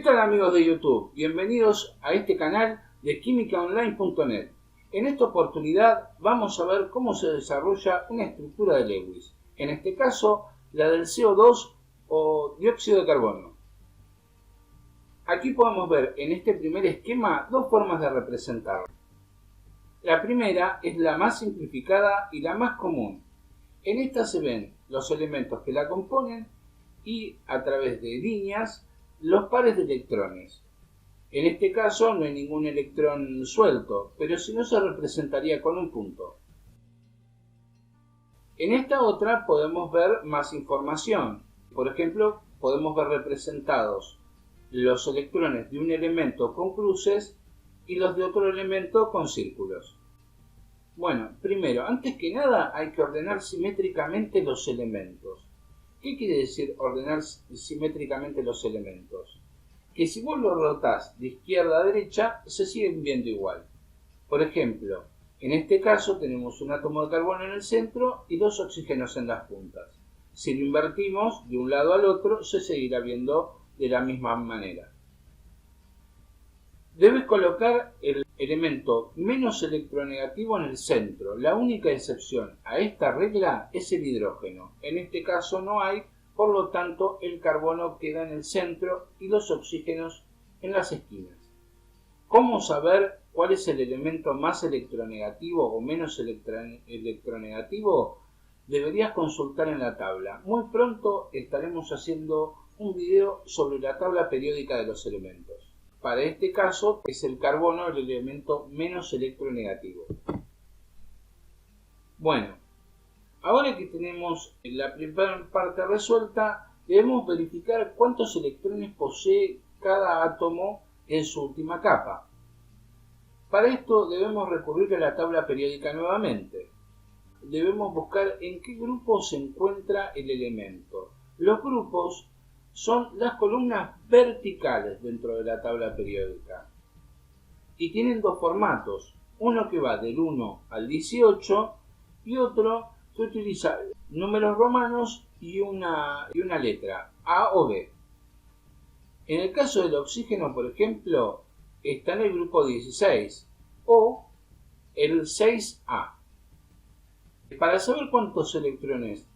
tal amigos de YouTube? Bienvenidos a este canal de químicaonline.net. En esta oportunidad vamos a ver cómo se desarrolla una estructura de Lewis, en este caso la del CO2 o dióxido de carbono. Aquí podemos ver en este primer esquema dos formas de representarlo. La primera es la más simplificada y la más común. En esta se ven los elementos que la componen y a través de líneas los pares de electrones. En este caso no hay ningún electrón suelto, pero si no se representaría con un punto. En esta otra podemos ver más información. Por ejemplo, podemos ver representados los electrones de un elemento con cruces y los de otro elemento con círculos. Bueno, primero, antes que nada hay que ordenar simétricamente los elementos. ¿Qué quiere decir ordenar simétricamente los elementos? Que si vos lo rotás de izquierda a derecha, se siguen viendo igual. Por ejemplo, en este caso tenemos un átomo de carbono en el centro y dos oxígenos en las puntas. Si lo invertimos de un lado al otro, se seguirá viendo de la misma manera. Debes colocar el elemento menos electronegativo en el centro. La única excepción a esta regla es el hidrógeno. En este caso no hay, por lo tanto el carbono queda en el centro y los oxígenos en las esquinas. ¿Cómo saber cuál es el elemento más electronegativo o menos electronegativo? Deberías consultar en la tabla. Muy pronto estaremos haciendo un video sobre la tabla periódica de los elementos. Para este caso es el carbono el elemento menos electronegativo. Bueno, ahora que tenemos la primera parte resuelta, debemos verificar cuántos electrones posee cada átomo en su última capa. Para esto debemos recurrir a la tabla periódica nuevamente. Debemos buscar en qué grupo se encuentra el elemento. Los grupos son las columnas verticales dentro de la tabla periódica y tienen dos formatos, uno que va del 1 al 18 y otro que utiliza números romanos y una letra, A o B. En el caso del oxígeno, por ejemplo, está en el grupo 16 o el 6A. Para saber cuántos electrones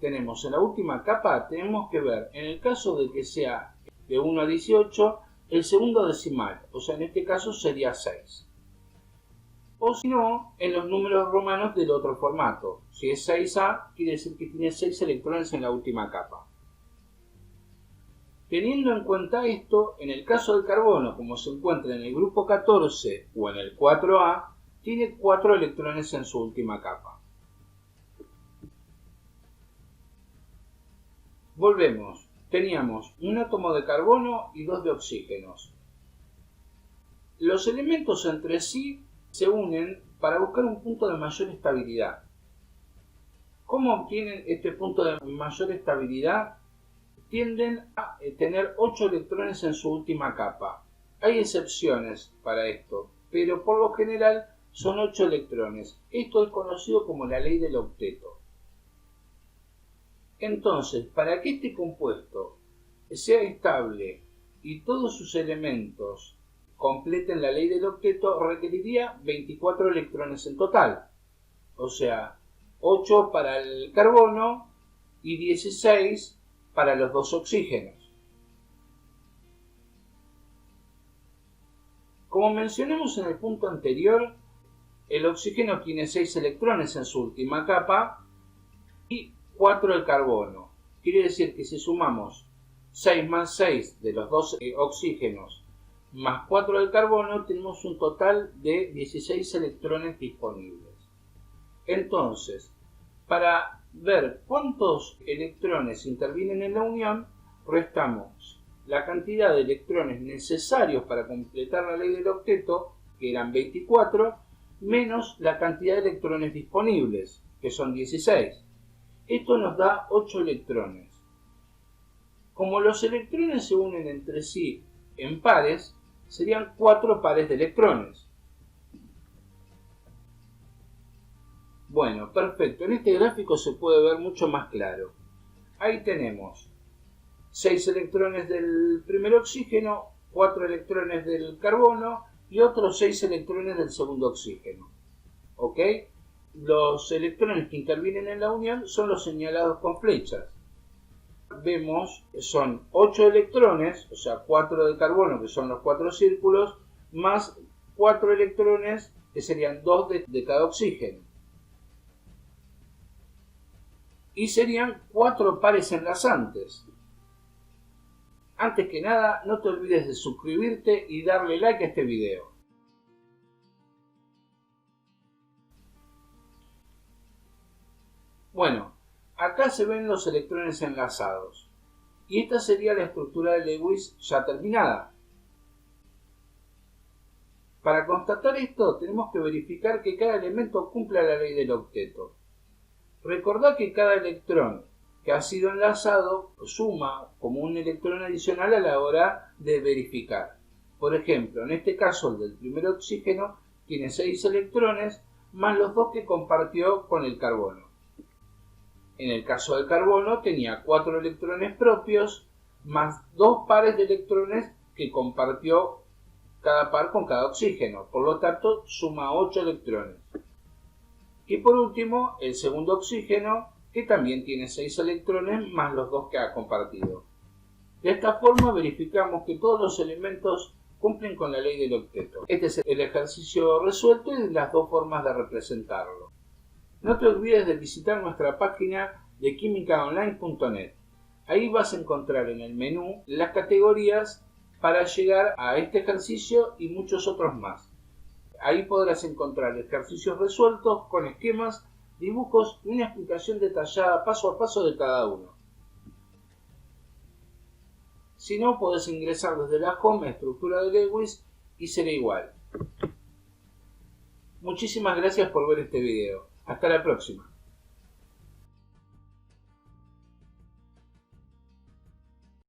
tenemos en la última capa, tenemos que ver, en el caso de que sea de 1 a 18, el segundo decimal, o sea, en este caso sería 6. O si no, en los números romanos del otro formato. Si es 6A, quiere decir que tiene 6 electrones en la última capa. Teniendo en cuenta esto, en el caso del carbono, como se encuentra en el grupo 14 o en el 4A, tiene 4 electrones en su última capa. Volvemos. Teníamos un átomo de carbono y dos de oxígenos. Los elementos entre sí se unen para buscar un punto de mayor estabilidad. ¿Cómo obtienen este punto de mayor estabilidad? Tienden a tener 8 electrones en su última capa. Hay excepciones para esto, pero por lo general son 8 electrones. Esto es conocido como la ley del octeto. Entonces, para que este compuesto sea estable y todos sus elementos completen la ley del octeto, requeriría 24 electrones en total. O sea, 8 para el carbono y 16 para los dos oxígenos. Como mencionamos en el punto anterior, el oxígeno tiene 6 electrones en su última capa y 4 el carbono. Quiere decir que si sumamos 6 más 6 de los dos oxígenos más 4 del carbono, tenemos un total de 16 electrones disponibles. Entonces, para ver cuántos electrones intervienen en la unión, restamos la cantidad de electrones necesarios para completar la ley del octeto, que eran 24, menos la cantidad de electrones disponibles, que son 16. Esto nos da 8 electrones. Como los electrones se unen entre sí en pares, serían 4 pares de electrones. Bueno, perfecto. En este gráfico se puede ver mucho más claro. Ahí tenemos 6 electrones del primer oxígeno, 4 electrones del carbono y otros 6 electrones del segundo oxígeno. ¿Ok? Los electrones que intervienen en la unión son los señalados con flechas. Vemos que son 8 electrones, o sea 4 de carbono, que son los 4 círculos, más 4 electrones, que serían 2 de cada oxígeno. Y serían 4 pares enlazantes. Antes que nada, no te olvides de suscribirte y darle like a este video. Bueno, acá se ven los electrones enlazados. Y esta sería la estructura de Lewis ya terminada. Para constatar esto, tenemos que verificar que cada elemento cumpla la ley del octeto. Recordá que cada electrón que ha sido enlazado suma como un electrón adicional a la hora de verificar. Por ejemplo, en este caso el del primer oxígeno tiene 6 electrones más los 2 que compartió con el carbono. En el caso del carbono tenía 4 electrones propios más 2 pares de electrones que compartió cada par con cada oxígeno. Por lo tanto, suma 8 electrones. Y por último, el segundo oxígeno, que también tiene 6 electrones más los 2 que ha compartido. De esta forma verificamos que todos los elementos cumplen con la ley del octeto. Este es el ejercicio resuelto y las dos formas de representarlo. No te olvides de visitar nuestra página de quimicaonline.net. Ahí vas a encontrar en el menú las categorías para llegar a este ejercicio y muchos otros más. Ahí podrás encontrar ejercicios resueltos con esquemas, dibujos y una explicación detallada paso a paso de cada uno. Si no, podés ingresar desde la home a estructura de Lewis y será igual. Muchísimas gracias por ver este video. Hasta la próxima.